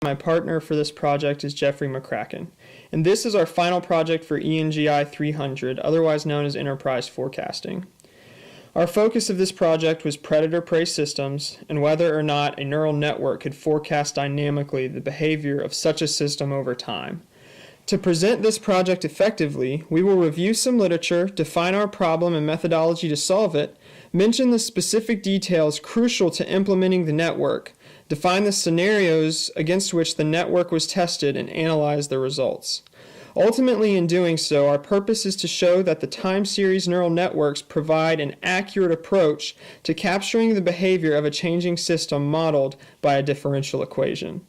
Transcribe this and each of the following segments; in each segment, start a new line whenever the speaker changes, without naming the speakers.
my partner for this project is Jeffrey McCracken, and this is our final project for ENGI300, otherwise known as Enterprise Forecasting. Our focus of this project was predator-prey systems and whether or not a neural network could forecast dynamically the behavior of such a system over time. To present this project effectively, we will review some literature, define our problem and methodology to solve it, mention the specific details crucial to implementing the network, define the scenarios against which the network was tested, and analyze the results. Ultimately, in doing so, our purpose is to show that the time series neural networks provide an accurate approach to capturing the behavior of a changing system modeled by a differential equation.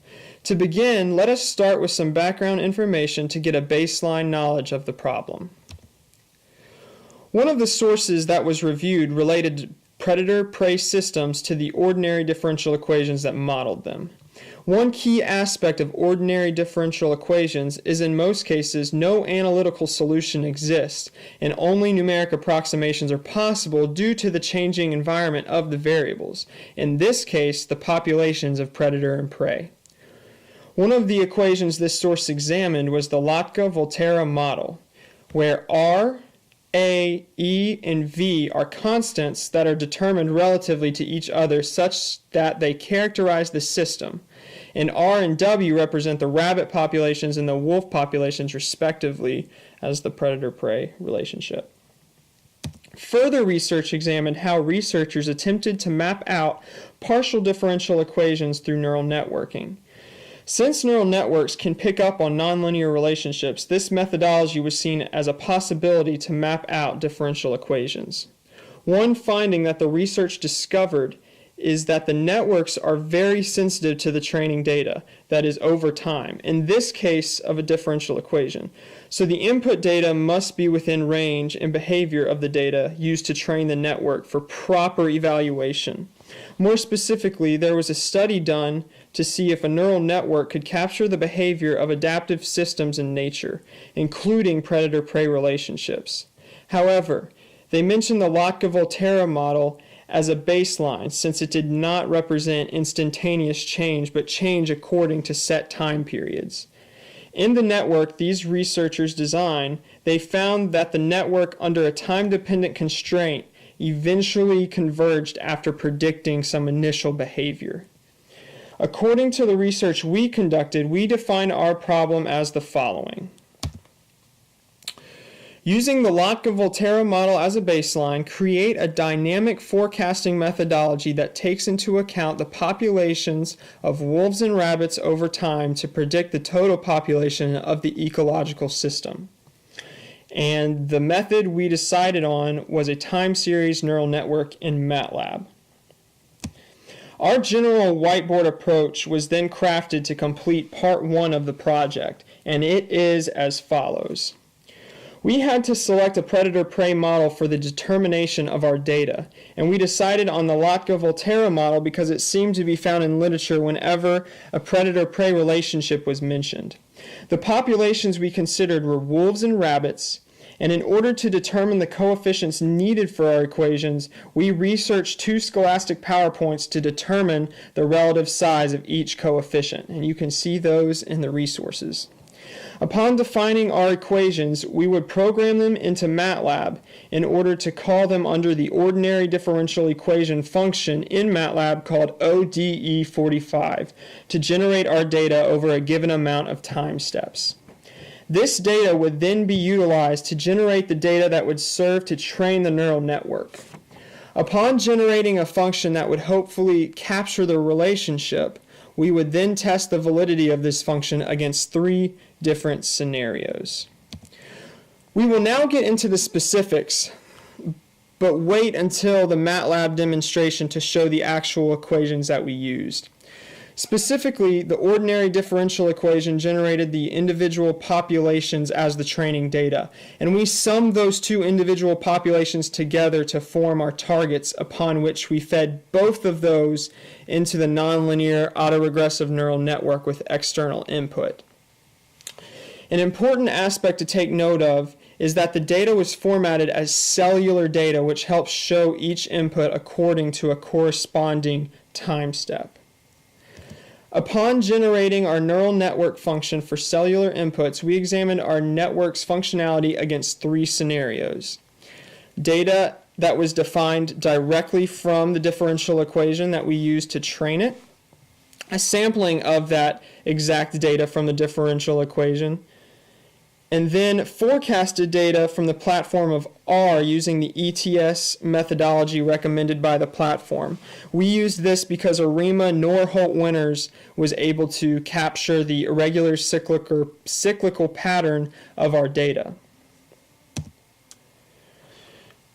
To begin, let us start with some background information to get a baseline knowledge of the problem. One of the sources that was reviewed related predator-prey systems to the ordinary differential equations that modeled them. One key aspect of ordinary differential equations is in most cases no analytical solution exists and only numeric approximations are possible due to the changing environment of the variables, in this case the populations of predator and prey. One of the equations this source examined was the Lotka-Volterra model, where R, A, E, and V are constants that are determined relatively to each other such that they characterize the system, and R and W represent the rabbit populations and the wolf populations respectively as the predator-prey relationship. Further research examined how researchers attempted to map out partial differential equations through neural networking. Since neural networks can pick up on nonlinear relationships, this methodology was seen as a possibility to map out differential equations. One finding that the research discovered is that the networks are very sensitive to the training data, that is, over time, in this case of a differential equation. So the input data must be within range and behavior of the data used to train the network for proper evaluation. More specifically, there was a study done to see if a neural network could capture the behavior of adaptive systems in nature, including predator-prey relationships. However, they mentioned the Lotka-Volterra model as a baseline since it did not represent instantaneous change but change according to set time periods. In the network these researchers designed, they found that the network under a time-dependent constraint eventually converged after predicting some initial behavior. According to the research we conducted, we defined our problem as the following. Using the Lotka-Volterra model as a baseline, create a dynamic forecasting methodology that takes into account the populations of wolves and rabbits over time to predict the total population of the ecological system. And the method we decided on was a time series neural network in MATLAB. Our general whiteboard approach was then crafted to complete part one of the project, and it is as follows. We had to select a predator-prey model for the determination of our data, and we decided on the Lotka-Volterra model because it seemed to be found in literature whenever a predator-prey relationship was mentioned. The populations we considered were wolves and rabbits, and in order to determine the coefficients needed for our equations, we researched two scholastic PowerPoints to determine the relative size of each coefficient, and you can see those in the resources. Upon defining our equations, we would program them into MATLAB in order to call them under the ordinary differential equation function in MATLAB called ODE45 to generate our data over a given amount of time steps. This data would then be utilized to generate the data that would serve to train the neural network. Upon generating a function that would hopefully capture the relationship, we would then test the validity of this function against three different scenarios. We will now get into the specifics, but wait until the MATLAB demonstration to show the actual equations that we used. Specifically, the ordinary differential equation generated the individual populations as the training data, and we summed those two individual populations together to form our targets upon which we fed both of those into the nonlinear autoregressive neural network with external input. An important aspect to take note of is that the data was formatted as cellular data, which helps show each input according to a corresponding time step. Upon generating our neural network function for cellular inputs, we examined our network's functionality against 3 scenarios. Data that was defined directly from the differential equation that we used to train it, a sampling of that exact data from the differential equation, and then forecasted data from the platform of R using the ETS methodology recommended by the platform. We used this because ARIMA nor Holt-Winters was able to capture the irregular cyclical pattern of our data.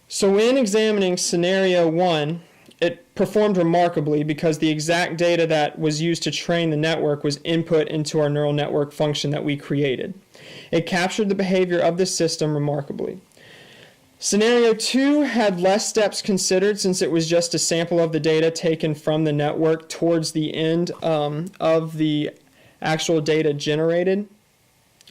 So when examining scenario 1, it performed remarkably because the exact data that was used to train the network was input into our neural network function that we created. It captured the behavior of the system remarkably. Scenario 2 had less steps considered since it was just a sample of the data taken from the network towards the end of the actual data generated.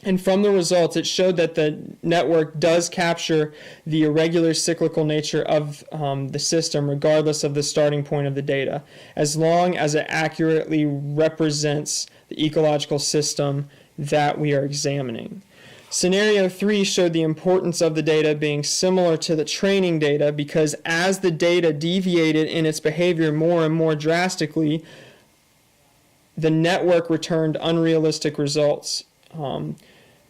And from the results, it showed that the network does capture the irregular cyclical nature of the system regardless of the starting point of the data, as long as it accurately represents the ecological system that we are examining. Scenario 3 showed the importance of the data being similar to the training data because as the data deviated in its behavior more and more drastically, the network returned unrealistic results.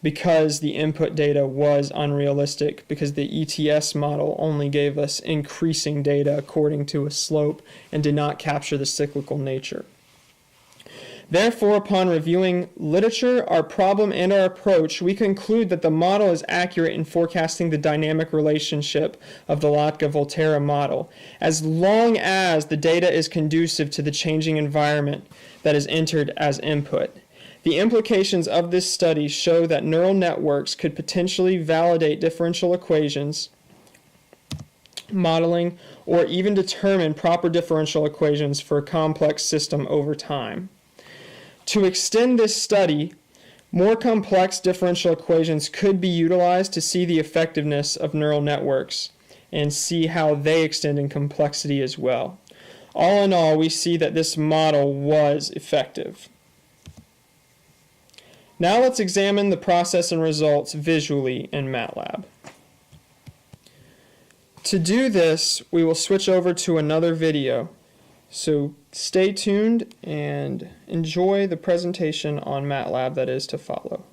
Because the input data was unrealistic, because the ETS model only gave us increasing data according to a slope and did not capture the cyclical nature. Therefore, upon reviewing literature, our problem, and our approach, we conclude that the model is accurate in forecasting the dynamic relationship of the Lotka-Volterra model, as long as the data is conducive to the changing environment that is entered as input. The implications of this study show that neural networks could potentially validate differential equations, modeling, or even determine proper differential equations for a complex system over time. To extend this study, more complex differential equations could be utilized to see the effectiveness of neural networks and see how they extend in complexity as well. All in all, we see that this model was effective. Now let's examine the process and results visually in MATLAB. To do this, we will switch over to another video. So stay tuned and enjoy the presentation on MATLAB that is to follow.